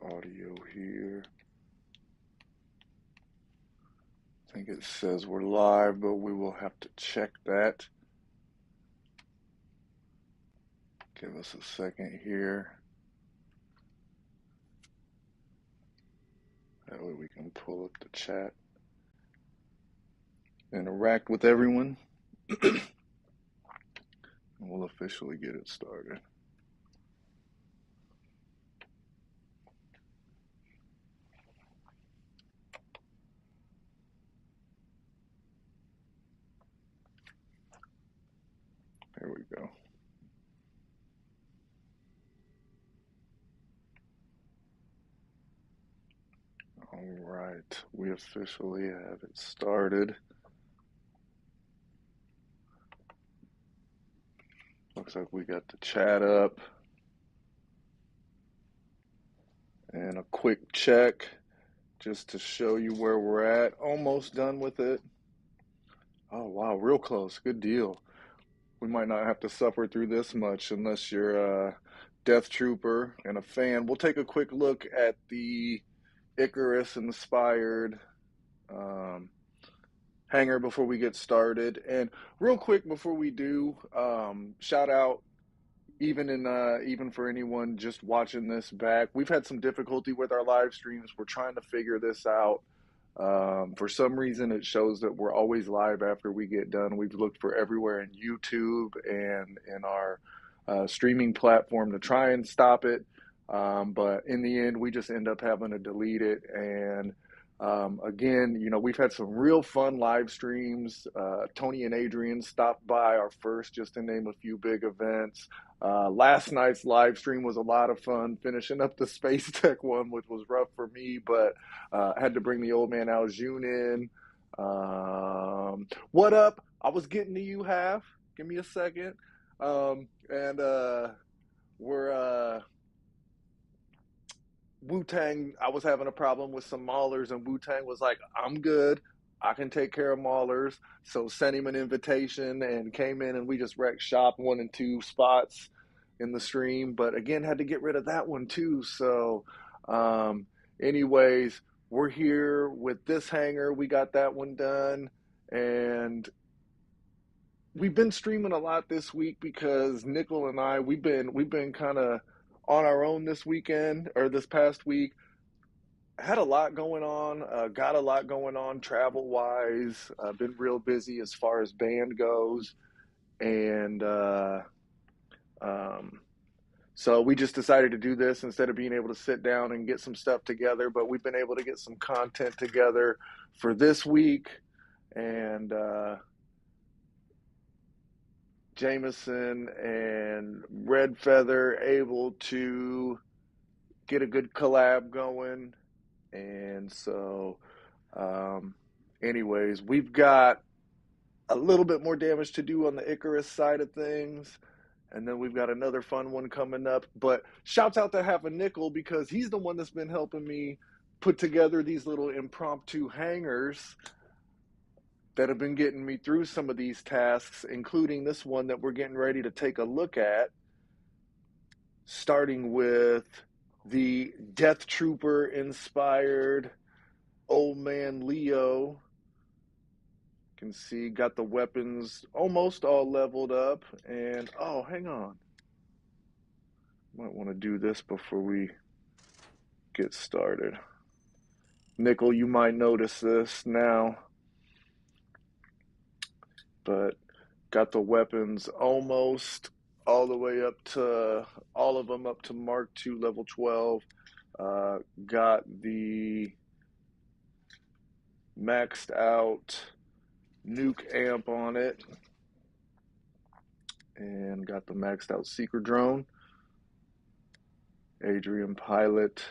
audio here. I think it says we're live, but we will have to check that. Give us a second here. That way we can pull up the chat. Interact with everyone. And we'll officially get it started. There we go. All right, we officially have it started. Looks like we got the chat up. And a quick check just to show you where we're at. Almost done with it. Oh, wow, real close. Good deal. We might not have to suffer through this much unless you're a Death Trooper and a fan. We'll take a quick look at the Icarus inspired hanger before we get started. And real quick before we do, shout out even for anyone just watching this back. We've had some difficulty with our live streams. We're trying to figure this out. For some reason, it shows that we're always live after we get done. We've looked for everywhere in YouTube and in our streaming platform to try and stop it. But in the end, we just end up having to delete it. And again, we've had some real fun live streams. Tony and Adrian stopped by our first, just to name a few big events. Last night's live stream was a lot of fun, finishing up the Space Tech one, which was rough for me, but had to bring the old man Al June in. What up? I was getting to you, Half. Give me a second. We're Wu-Tang, I was having a problem with some maulers, and Wu-Tang was like, I'm good. I can take care of maulers. So sent him an invitation and came in, and we just wrecked shop 1 and 2 spots in the stream. But again, had to get rid of that one too. So anyways, we're here with this hanger. We got that one done. And we've been streaming a lot this week because Nickel and I, we've been kind of on our own this weekend, or this past week. Had a lot going on, got a lot going on travel-wise, been real busy as far as band goes, and so we just decided to do this instead of being able to sit down and get some stuff together, but we've been able to get some content together for this week, and Jameson and Red Feather able to get a good collab going. And so anyways, we've got a little bit more damage to do on the Icarus side of things, and then we've got another fun one coming up. But shouts out to Half a Nickel, because he's the one that's been helping me put together these little impromptu hangers that have been getting me through some of these tasks, including this one that we're getting ready to take a look at, starting with the Death Trooper inspired Old Man Leo. You can see, got the weapons almost all leveled up. And, oh, hang on. Might want to do this before we get started. Nickel, you might notice this now, but got the weapons almost all the way up to, all of them up to Mark II level 12. Got the maxed out nuke amp on it, and got the maxed out seeker drone. Adrian pilot,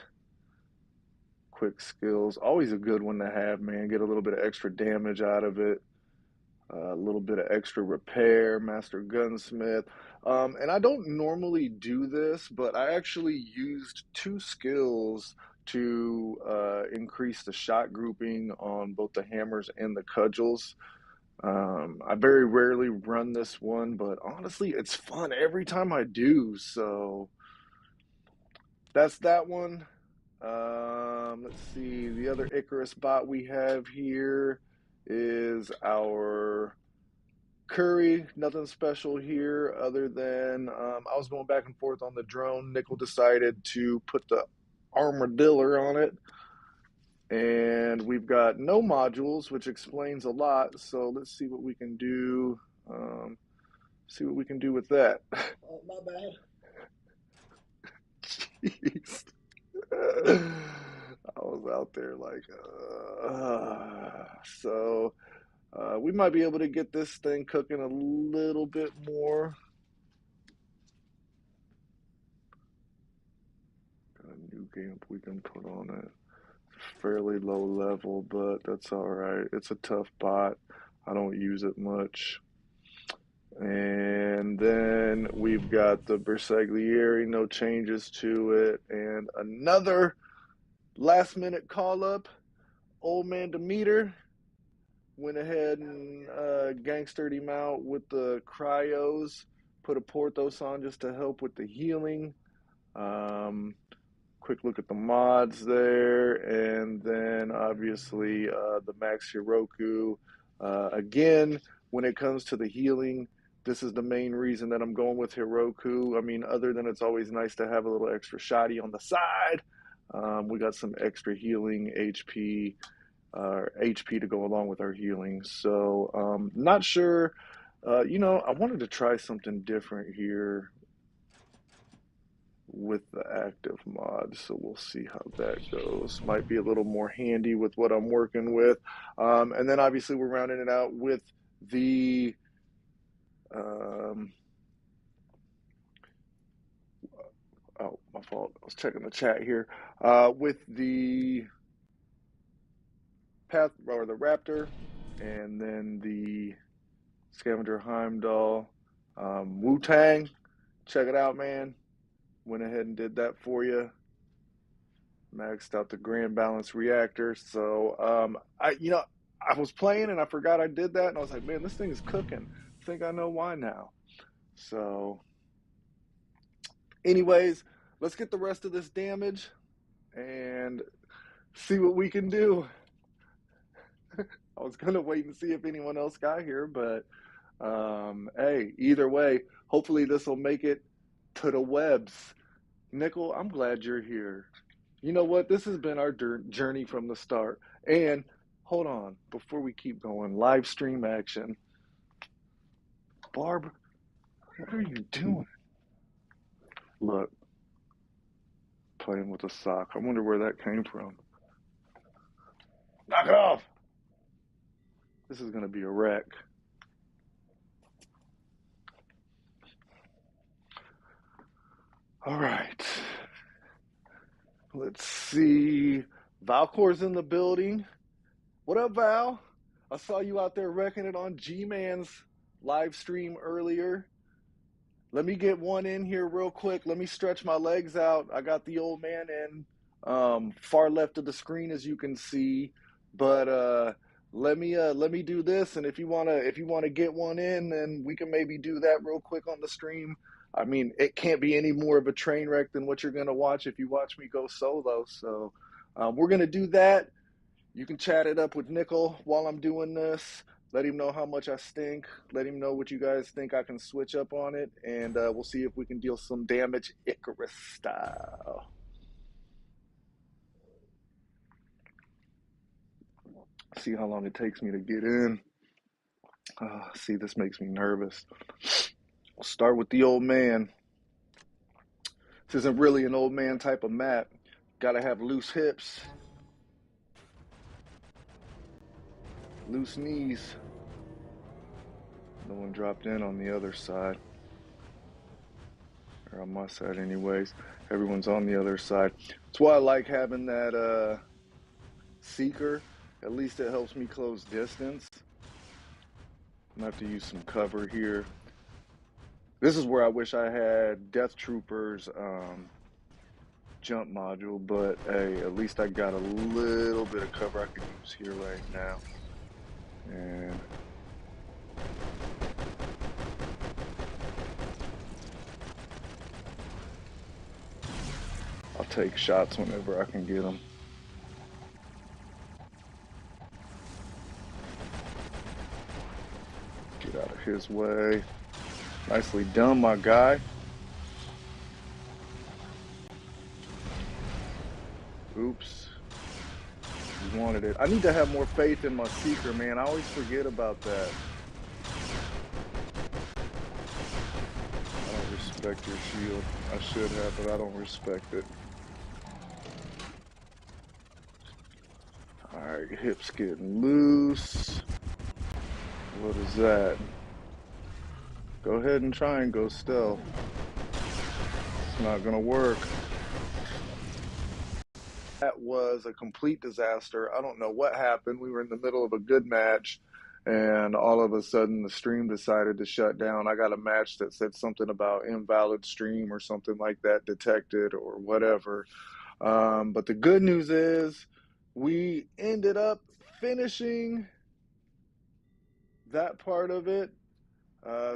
quick skills, always a good one to have, man. Get a little bit of extra damage out of it. A little bit of extra repair, Master Gunsmith. And I don't normally do this, but I actually used 2 skills to increase the shot grouping on both the hammers and the cudgels. I very rarely run this one, but honestly, it's fun every time I do. So that's that one. Let's see. The other Icarus bot we have here is our Curry. Nothing special here other than I was going back and forth on the drone. Nickel decided to put the armadillo on it. And we've got no modules, which explains a lot. So let's see what we can do. See what we can do with that. Oh, my bad. Jeez. I was out there like, so we might be able to get this thing cooking a little bit more. Got a new GAMP we can put on it. Fairly low level, but that's all right. It's a tough bot. I don't use it much. And then we've got the Bersaglieri, no changes to it. And another last minute call up. Old man Demeter went ahead and gangstered him out with the cryos. Put a Porthos on just to help with the healing. Quick look at the mods there. And then obviously the Max Hiroku. Again, when it comes to the healing, this is the main reason that I'm going with Hiroku. I mean, other than it's always nice to have a little extra shotty on the side, we got some extra healing HP to go along with our healing. So not sure. I wanted to try something different here with the active mod, so we'll see how that goes. Might be a little more handy with what I'm working with. And then obviously we're rounding it out with the oh, my fault. I was checking the chat here. With the Path or the Raptor, and then the Scavenger Heimdall. Wu-Tang, check it out, man. Went ahead and did that for you. Maxed out the Grand Balance Reactor. So I was playing and I forgot I did that, and I was like, man, this thing is cooking. I think I know why now. So anyways, let's get the rest of this damage and see what we can do. I was gonna wait and see if anyone else got here, but hey, either way, hopefully this will make it to the webs. Nickel, I'm glad you're here. You know what? This has been our journey from the start. And hold on, before we keep going, live stream action. Barb, what are you doing? Look, playing with a sock. I wonder where that came from. Knock it off! This is going to be a wreck. All right. Let's see. Valcor's in the building. What up, Val? I saw you out there wrecking it on G-Man's live stream earlier. Let me get one in here real quick. Let me stretch my legs out. I got the old man in far left of the screen, as you can see. But let me do this, and if you wanna get one in, then we can maybe do that real quick on the stream. I mean, it can't be any more of a train wreck than what you're gonna watch if you watch me go solo. So we're gonna do that. You can chat it up with Nickel while I'm doing this. Let him know how much I stink. Let him know what you guys think I can switch up on it, and we'll see if we can deal some damage Icarus style. See how long it takes me to get in. See, this makes me nervous. We'll start with the old man. This isn't really an old man type of map. Gotta have loose hips, loose knees. No one dropped in on the other side. Or on my side anyways. Everyone's on the other side. That's why I like having that seeker. At least it helps me close distance. I'm gonna have to use some cover here. This is where I wish I had Death Trooper's jump module, but hey, at least I got a little bit of cover I can use here right now. And I'll take shots whenever I can get them. Get out of his way. Nicely done, my guy. Oops. He wanted it. I need to have more faith in my seeker, man. I always forget about that. I don't respect your shield. I should have, but I don't respect it. Alright, hips getting loose. What is that? Go ahead and try and go stealth. It's not gonna work. That was a complete disaster. I don't know what happened. We were in the middle of a good match, and all of a sudden the stream decided to shut down. I got a match that said something about invalid stream or something like that detected or whatever. But the good news is we ended up finishing that part of it.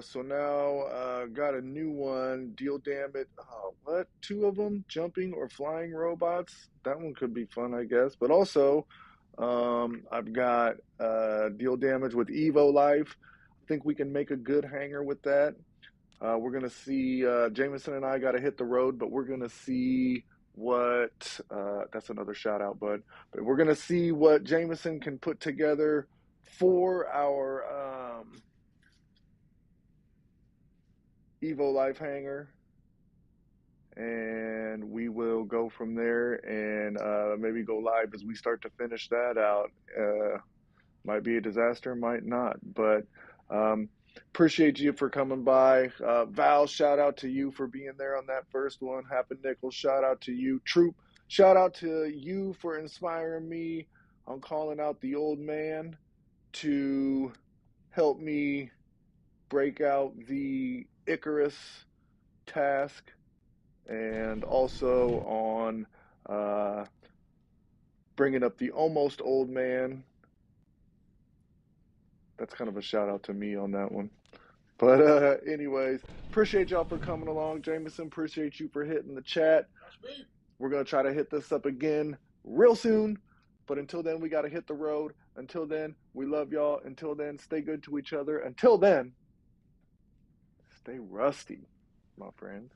So now got a new one. Deal damage. Oh, what? Two of them? Jumping or flying robots? That one could be fun, I guess. But also, I've got deal damage with Evo Life. I think we can make a good hanger with that. We're going to see, Jameson and I got to hit the road, but we're going to see what, that's another shout out, bud. But we're going to see what Jameson can put together for our Evo Life hanger, and we will go from there and maybe go live as we start to finish that out. Might be a disaster, might not, but appreciate you for coming by. Val, shout out to you for being there on that first one. Happen Nichols, shout out to you. Troop, shout out to you for inspiring me on calling out the old man to help me break out the Icarus task, and also on bringing up the almost old man. That's kind of a shout out to me on that one. But anyways, appreciate y'all for coming along. Jameson, appreciate you for hitting the chat. We're going to try to hit this up again real soon. But until then, we got to hit the road. Until then, we love y'all. Until then, stay good to each other. Until then, stay rusty, my friends.